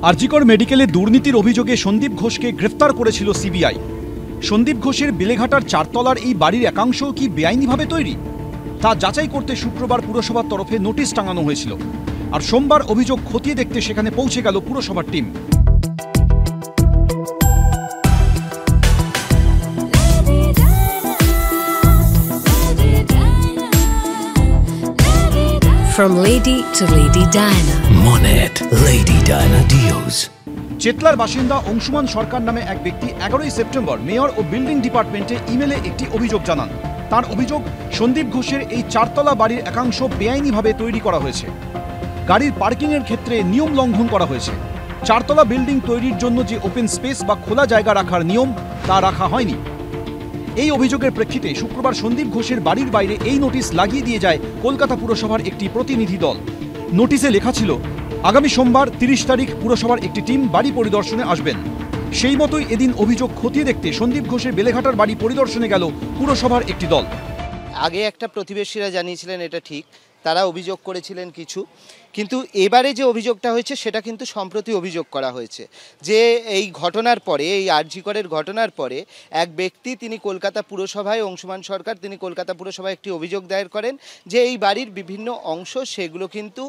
আরজিকর মেডিকেলে দুর্নীতির অভিযোগে সন্দীপ ঘোষকে গ্রেফতার করেছিল সিবিআই। সন্দীপ ঘোষের বেলেঘাটার চারতলার এই বাড়ির একাংশ কি বেআইনিভাবে তৈরি, তা যাচাই করতে শুক্রবার পুরসভার তরফে নোটিশ টাঙানো হয়েছিল। আর সোমবার অভিযোগ খতিয়ে দেখতে সেখানে পৌঁছে গেল পুরসভার team. From Lady to Lady Diana. Monet Lady Diana Deals. চেতলার বাসিন্দা অংশুমান সরকার নামে এক ব্যক্তি 11ই সেপ্টেম্বর মেয়র ও বিল্ডিং ডিপার্টমেন্টে ইমেলে একটি অভিযোগ জানান। তার অভিযোগ, সন্দীপ ঘোষের এই চারতলা বাড়ির একাংশ বেআইনিভাবে তৈরি করা হয়েছে। গাড়ির পার্কিংয়ের ক্ষেত্রে নিয়ম লঙ্ঘন করা হয়েছে। চারতলা বিল্ডিং তৈরির জন্য যে ওপেন স্পেস বা খোলা জায়গা রাখার নিয়ম, তা রাখা হয়নি। এই অভিযোগের প্রেক্ষিতে শুক্রবার সন্দীপ ঘোষের বাড়ির বাইরে এই নোটিশ লাগিয়ে দিয়ে যায় কলকাতা পুরসভার একটি প্রতিনিধি দল। নোটিশে লেখা ছিল, আগামী সোমবার 30 তারিখ পুরসভার একটি টিম বাড়ি পরিদর্শনে আসবেন। সেই মতোই এদিন অভিযোগ খতিয়ে দেখতে সন্দীপ ঘোষের বেলেঘাটার বাড়ি পরিদর্শনে গেল পুরসভার একটি দল। আগে একটা প্রতিবেশীরা জানিয়েছিলেন, এটা ঠিক, তারা অভিযোগ করেছিলেন কিছু, কিন্তু এবারে যে অভিযোগটা হয়েছে সেটা কিন্তু সম্প্রতি অভিযোগ করা হয়েছে যে এই ঘটনার পরে, এই আরজিকরের ঘটনার পরে এক ব্যক্তি, তিনি কলকাতা পুরসভায়, অংশুমান সরকার, তিনি কলকাতা পুরসভায় একটি অভিযোগ দায়ের করেন যে এই বাড়ির বিভিন্ন অংশ সেগুলো কিন্তু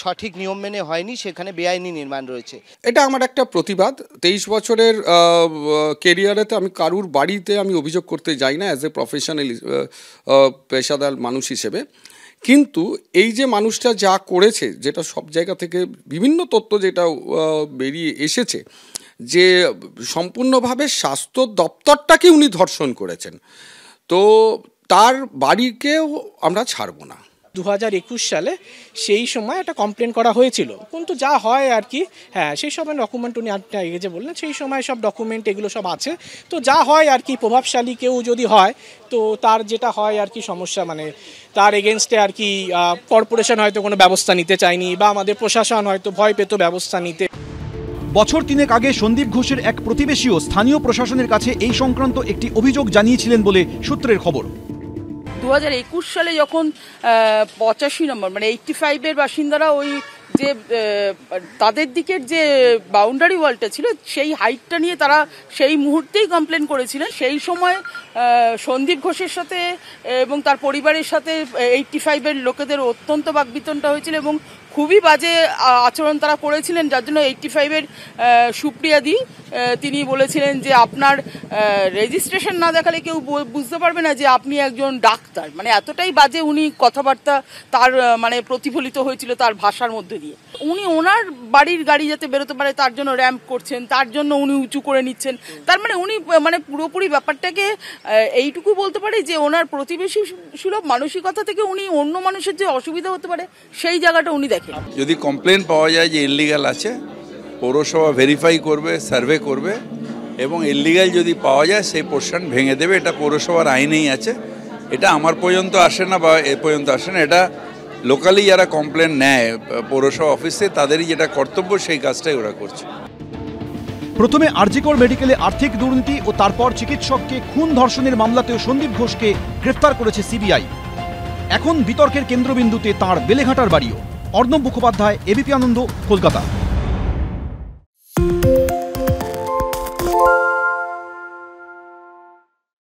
সঠিক নিয়ম মেনে হয়নি, সেখানে বেআইনি নির্মাণ রয়েছে। এটা আমার একটা প্রতিবাদ। 23 বছরের কেরিয়ারেতে আমি কারুর বাড়িতে আমি অভিযোগ করতে যাই না অ্যাজ এ প্রফেশনাল পেশাদার মানুষ হিসেবে, কিন্তু এই যে মানুষটা যা করেছে, যেটা সব জায়গা থেকে বিভিন্ন তথ্য যেটা বেরিয়ে এসেছে, যে সম্পূর্ণভাবে স্বাস্থ্য দপ্তরটাকে উনি ধর্ষণ করেছেন, তো তার বাড়িকেও আমরা ছাড়ব না। 2021 সালে সেই সময় একটা কমপ্লেন করা হয়েছিল, কিন্তু যা হয় আর কি, হ্যাঁ সেই সময় ডকুমেন্ট উনি আগে যে বললেন সেই সময় সব ডকুমেন্ট এগুলো সব আছে, তো যা হয় আর কি, প্রভাবশালী কেউ যদি হয় তো তার যেটা হয় আর কি সমস্যা, মানে তার এগেনস্টে আর কি কর্পোরেশন হয়তো কোনো ব্যবস্থা নিতে চায়নি বা আমাদের প্রশাসন হয়তো ভয় পেত ব্যবস্থা নিতে। বছর 3 আগে সন্দীপ ঘোষের এক প্রতিবেশীও স্থানীয় প্রশাসনের কাছে এই সংক্রান্ত একটি অভিযোগ জানিয়েছিলেন বলে সূত্রের খবর। 2021 সালে যখন 85 নম্বর মানে 85-এর বাসিন্দারা ওই যে তাদের দিকের যে বাউন্ডারি ওয়ালটা ছিল সেই হাইটটা নিয়ে তারা সেই মুহূর্তেই কমপ্লেন করেছিলেন। সেই সময় সন্দীপ ঘোষের সাথে এবং তার পরিবারের সাথে 85-এর লোকেদের অত্যন্ত বাকবিতণ্ডা হয়েছিল এবং খুবই বাজে আচরণ তারা করেছিলেন, যার জন্য 85-এর সুপ্রিয়া দি তিনি বলেছিলেন যে আপনার রেজিস্ট্রেশন না দেখালে কেউ বুঝতে পারবে না যে আপনি একজন ডাক্তার। মানে এতটাই বাজে উনি কথাবার্তা তার মানে প্রতিফলিত হয়েছিল তার ভাষার মধ্যে দিয়ে। উনি ওনার বাড়ির গাড়ি যাতে বেরোতে পারে তার জন্য র্যাম্প করছেন, তার জন্য উনি উঁচু করে নিচ্ছেন। তার মানে উনি মানে পুরোপুরি ব্যাপারটাকে এইটুকু বলতে পারি যে ওনার প্রতিবেশী সুলভ মানসিকতা থেকে উনি অন্য মানুষের যে অসুবিধা হতে পারে সেই জায়গাটা উনি দেখেন। যদি কমপ্লেন পাওয়া যায় যে ইললিগাল আছে, পৌরসভা ভেরিফাই করবে, সার্ভে করবে এবং ইললিগাল যদি পাওয়া যায় সেই পোর্শন ভেঙে দেবে। এটা পৌরসভার আইনেই আছে। এটা আমার পর্যন্ত আসে না বা এ পর্যন্ত আসে না, এটা লোকালি যারা কমপ্লেন নেয় পৌরসভা অফিসে তাদেরই যেটা কর্তব্য সেই কাজটাই ওরা করছে। প্রথমে আরজিকর মেডিকেলে আর্থিক দুর্নীতি ও তারপর চিকিৎসককে খুন ধর্ষণের মামলাতেও সন্দীপ ঘোষকে গ্রেফতার করেছে সিবিআই। এখন বিতর্কের কেন্দ্রবিন্দুতে তাঁর বেলেঘাটার বাড়িও। অর্ণব মুখোপাধ্যায়, এবিপি আনন্দ, কলকাতা।